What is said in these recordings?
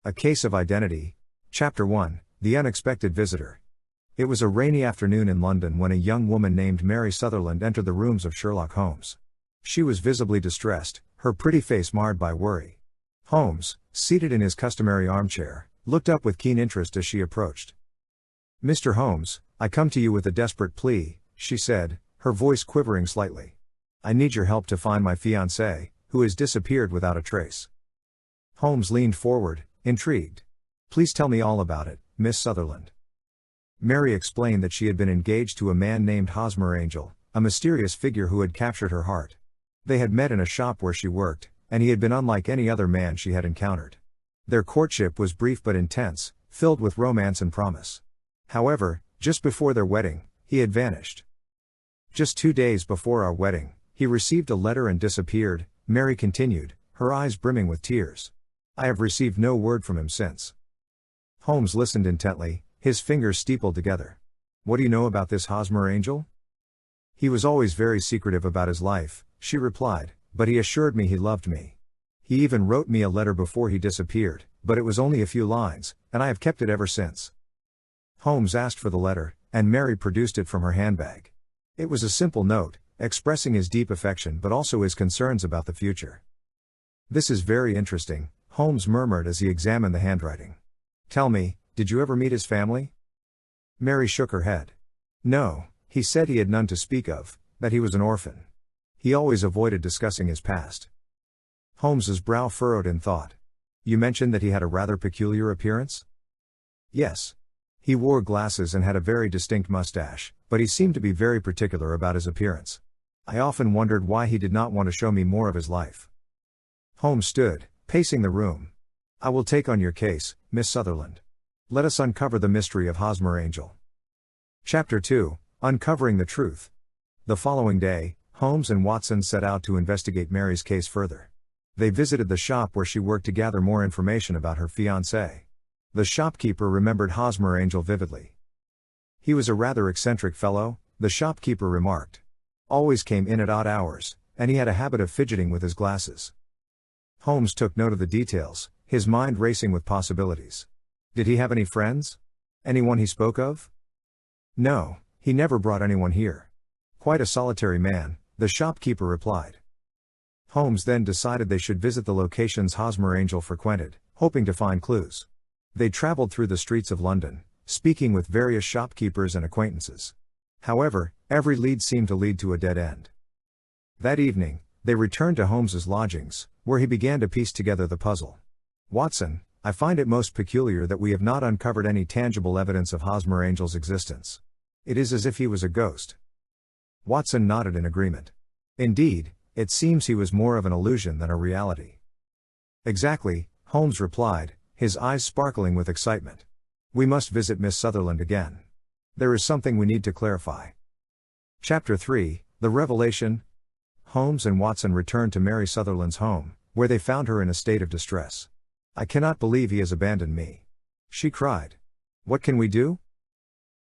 A Case of Identity. Chapter 1, The Unexpected Visitor. It was a rainy afternoon in London when a young woman named Mary Sutherland entered the rooms of Sherlock Holmes. She was visibly distressed, her pretty face marred by worry. Holmes, seated in his customary armchair, looked up with keen interest as she approached. "Mr. Holmes, I come to you with a desperate plea," she said, her voice quivering slightly. "I need your help to find my fiancé, who has disappeared without a trace." Holmes leaned forward, intrigued. "Please tell me all about it, Miss Sutherland." Mary explained that she had been engaged to a man named Hosmer Angel, a mysterious figure who had captured her heart. They had met in a shop where she worked, and he had been unlike any other man she had encountered. Their courtship was brief but intense, filled with romance and promise. However, just before their wedding, he had vanished. "Just 2 days before our wedding, he received a letter and disappeared," Mary continued, her eyes brimming with tears. "I have received no word from him since." Holmes listened intently, his fingers steepled together. "What do you know about this Hosmer Angel?" "He was always very secretive about his life," she replied, "but he assured me he loved me. He even wrote me a letter before he disappeared, but it was only a few lines, and I have kept it ever since." Holmes asked for the letter, and Mary produced it from her handbag. It was a simple note, expressing his deep affection but also his concerns about the future. "This is very interesting," Holmes murmured as he examined the handwriting. "Tell me, did you ever meet his family?" Mary shook her head. "No, he said he had none to speak of, that he was an orphan. He always avoided discussing his past." Holmes's brow furrowed in thought. "You mentioned that he had a rather peculiar appearance?" "Yes. He wore glasses and had a very distinct mustache, but he seemed to be very particular about his appearance. I often wondered why he did not want to show me more of his life." Holmes stood, pacing the room. "I will take on your case, Miss Sutherland. Let us uncover the mystery of Hosmer Angel." Chapter 2, Uncovering the Truth. The following day, Holmes and Watson set out to investigate Mary's case further. They visited the shop where she worked to gather more information about her fiancé. The shopkeeper remembered Hosmer Angel vividly. "He was a rather eccentric fellow," the shopkeeper remarked. "Always came in at odd hours, and he had a habit of fidgeting with his glasses." Holmes took note of the details, his mind racing with possibilities. "Did he have any friends? Anyone he spoke of?" "No, he never brought anyone here. Quite a solitary man," the shopkeeper replied. Holmes then decided they should visit the locations Hosmer Angel frequented, hoping to find clues. They traveled through the streets of London, speaking with various shopkeepers and acquaintances. However, every lead seemed to lead to a dead end. That evening, they returned to Holmes's lodgings, where he began to piece together the puzzle. "Watson, I find it most peculiar that we have not uncovered any tangible evidence of Hosmer Angel's existence. It is as if he was a ghost." Watson nodded in agreement. "Indeed, it seems he was more of an illusion than a reality." "Exactly," Holmes replied, his eyes sparkling with excitement. "We must visit Miss Sutherland again. There is something we need to clarify." Chapter 3, The Revelation. Holmes and Watson returned to Mary Sutherland's home, where they found her in a state of distress. "I cannot believe he has abandoned me," she cried. "What can we do?"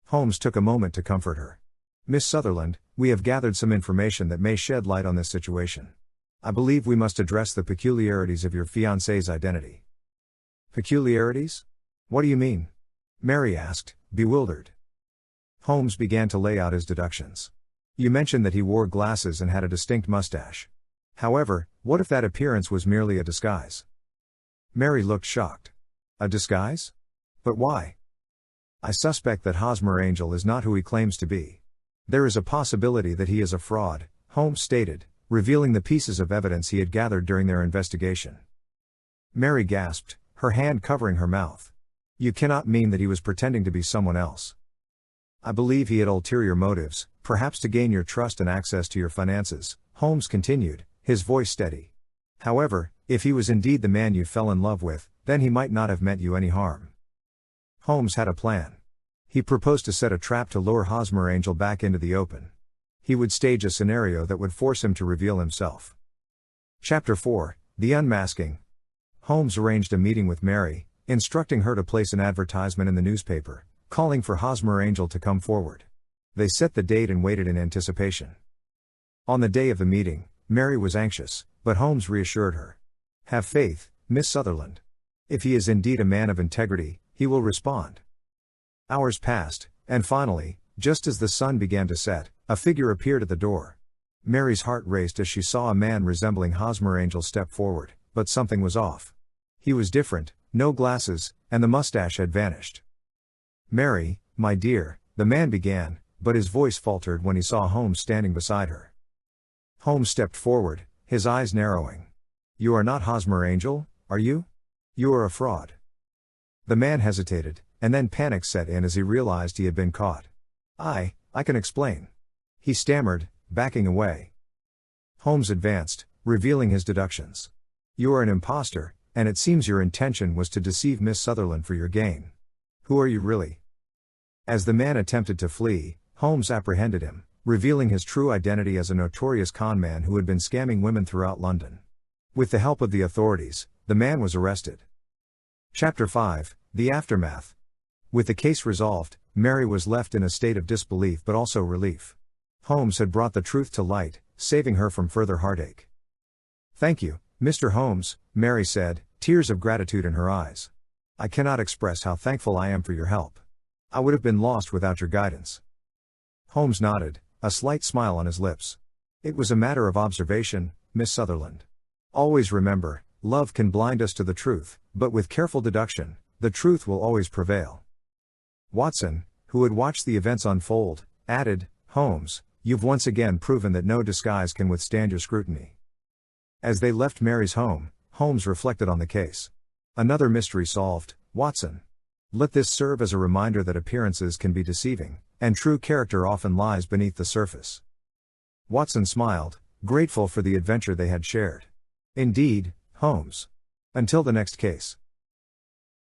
Holmes took a moment to comfort her. "Miss Sutherland, we have gathered some information that may shed light on this situation. I believe we must address the peculiarities of your fiancé's identity." "Peculiarities? What do you mean?" Mary asked, bewildered. Holmes began to lay out his deductions. "You mentioned that he wore glasses and had a distinct mustache. However, what if that appearance was merely a disguise?" Mary looked shocked. "A disguise? But why?" "I suspect that Hosmer Angel is not who he claims to be. There is a possibility that he is a fraud," Holmes stated, revealing the pieces of evidence he had gathered during their investigation. Mary gasped, her hand covering her mouth. "You cannot mean that he was pretending to be someone else." "I believe he had ulterior motives, perhaps to gain your trust and access to your finances," Holmes continued, his voice steady. "However, if he was indeed the man you fell in love with, then he might not have meant you any harm." Holmes had a plan. He proposed to set a trap to lure Hosmer Angel back into the open. He would stage a scenario that would force him to reveal himself. Chapter 4, The Unmasking. Holmes arranged a meeting with Mary, instructing her to place an advertisement in the newspaper, calling for Hosmer Angel to come forward. They set the date and waited in anticipation. On the day of the meeting, Mary was anxious, but Holmes reassured her. "Have faith, Miss Sutherland. If he is indeed a man of integrity, he will respond. Hours passed, and finally, just as the sun began to set, a figure appeared at the door. Mary's heart raced as she saw a man resembling Hosmer Angel step forward, but something was off. He was different, no glasses, and the mustache had vanished. "Mary, my dear," the man began, but his voice faltered when he saw Holmes standing beside her. Holmes stepped forward, his eyes narrowing. "You are not Hosmer Angel, are you? You are a fraud." The man hesitated, and then panic set in as he realized he had been caught. I can explain," he stammered, backing away. Holmes advanced, revealing his deductions. "You are an imposter, and it seems your intention was to deceive Miss Sutherland for your gain. Who are you really?" As the man attempted to flee, Holmes apprehended him, revealing his true identity as a notorious conman who had been scamming women throughout London. With the help of the authorities, the man was arrested. Chapter 5: The Aftermath. With the case resolved, Mary was left in a state of disbelief but also relief. Holmes had brought the truth to light, saving her from further heartache. "Thank you, Mr. Holmes," Mary said, tears of gratitude in her eyes. "I cannot express how thankful I am for your help. I would have been lost without your guidance." Holmes nodded, a slight smile on his lips. "It was a matter of observation, Miss Sutherland. Always remember, love can blind us to the truth, but with careful deduction, the truth will always prevail." Watson, who had watched the events unfold, added, "Holmes, you've once again proven that no disguise can withstand your scrutiny." As they left Mary's home, Holmes reflected on the case. "Another mystery solved, Watson. Let this serve as a reminder that appearances can be deceiving, and true character often lies beneath the surface." Watson smiled, grateful for the adventure they had shared. "Indeed, Holmes. Until the next case."